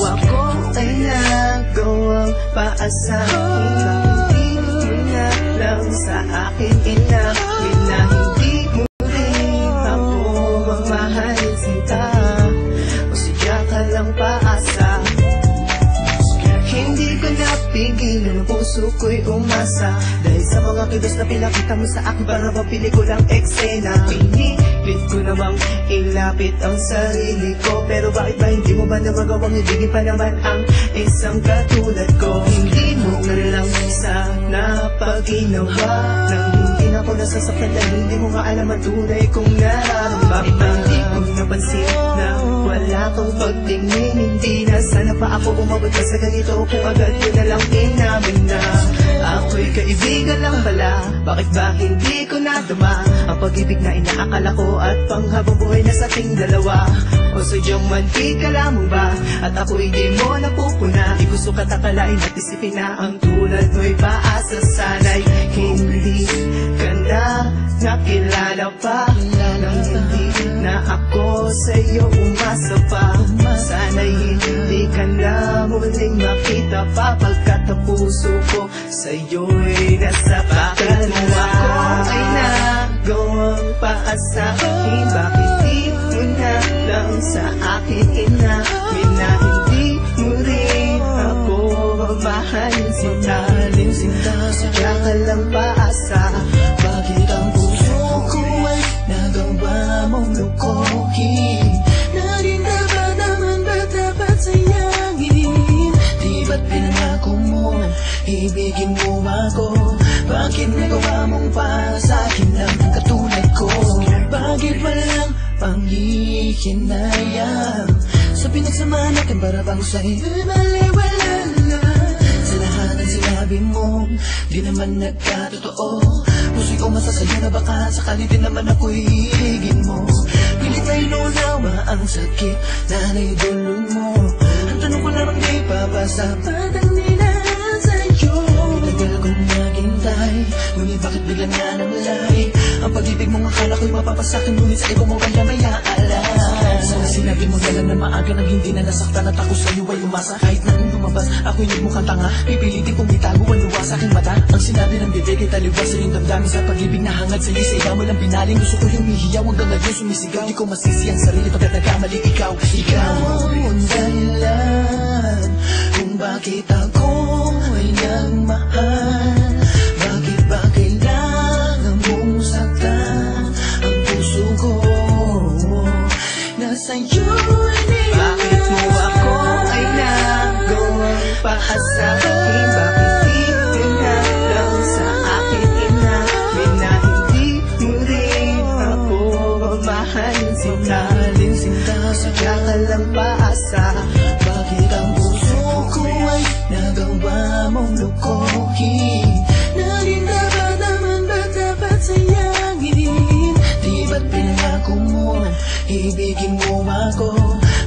ako ay nagawang paasahin. Bakit di mo na lang sa akin inamin na hindi mo rin ako mamahalin sinta? O sadya ka lang paasa? Hindi ko napigilan, ang puso ko'y umasa dahil sa mga kilos na pinakita mo sa akin para bang pelikulang eksena. Pinilit ko namang ilapit ang sarili ko, pero bakit ba hindi mo ba na magawang ibigin pa naman ang isang katulad ko? Hindi mo nga lang sana pag-ginawa nang hindi na ako nasasaktan dahil hindi mo nga alam ang tunay kong nararamdaman. Bakit ba hindi ko napansin na wala kang pagtingin? Hindi na sana pa ako umabot pa sa ganito kung agad ko na lang inamin na ako'y kaibigan lang pala. Bakit ba hindi ko nadama ang pag-ibig na inaakala ko at panghabang buhay na sa ating dalawa? O sadyang mantika mo ba at ako hindi mo napupuna? Di gusto ka takalain at isipin na ang tulad mo'y paasa. Sana'y hindi ka na nakilala pa, nang hindi na ako sa'yo umasa pa. Sana'y hindi ka na muling makita pa, pagkat ang puso ko sa'yo'y nasa bakit mo ako ay nagawang paasahin? Bakit di mo na lang sa akin inamin na hindi mo rin ako mamahalin sinta? Sadya ka lang paasa. Bakit ang puso ko ay nagawa mong lukohin? Narindaman naman ba dapat sayangin? Di ba't pinangako mo ibigin mo ako? Bakit nagawa mong pasakin lang ang katulad ko? Bakit walang panghihinayang sa pinagsamahan natin para bang sa'yo'y maliwala na? Sa lahat ng sinabi mo, di naman nagkatotoo. Puso'y umasasayo na baka sakali din naman ako'y hihigin mo. Pilit na inunawa ang sakit na naidulon mo. Ang tanong ko lamang di pa ba sapat ang nilaan sa'yo? Tagal kong naghintay, ngunit bakit biglang nga namlay? Ang pag-ibig mong akala ko'y mapapasakin, ngunit sa iba mo ganda may aalam. Sana sinabi mo na lang na maaga nang hindi na nasaktan at ako sa'yo ay umasa. Kahit na kung lumabas, ako'y nagmukhang tanga, pipilitin kong itago ang luwa sa aking mata. Ang sinabi ng bibig ay taliwas sa iyong damdamin, sa pag-ibig na hangad sa'yo sa iba mo lang pinaling. Gusto ko yung hihiyaw hanggang ngayon sumisigaw. Di ko masisi ang sarili pagkat nagkamali ikaw. Ikaw ang dahilan kung bakit ako ay nagmahal. Bakit ba kailangan mong saktan ang puso ko na sa'yo ay nilalaan? Bakit mo ako ay nagawang paasahin? Bakit di mo na lang sa akin inamin na hindi mo rin ako mamahalin sinta? Sadya ka lang paasa. Bakit ang puso ko ay nagawa mong lukohin? Narindaman naman ba dapat sayangin? Di ba't pinangako mo ibigin mo ako?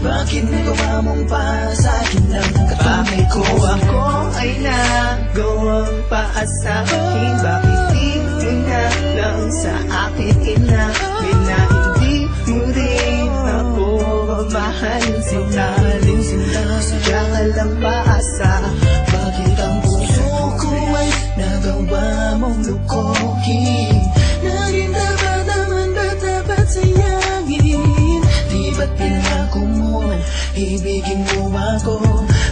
Bakit nagawa mong pasakin lang ang katulad ko? Ako ay nagawang paasahin. Bakit di mo na lang sa akin inamin na hindi mo rin ako mamahalin sinta? Sadya ka lang paasa. Bakit ang puso ko ay nagawa mong lukohin? Narindaman naman ba dapat sayangin? Di ba't pinangako mo ibigin mo ako?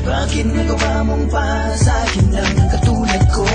Bakit nagawa mong pasakin lang ang katulad ko?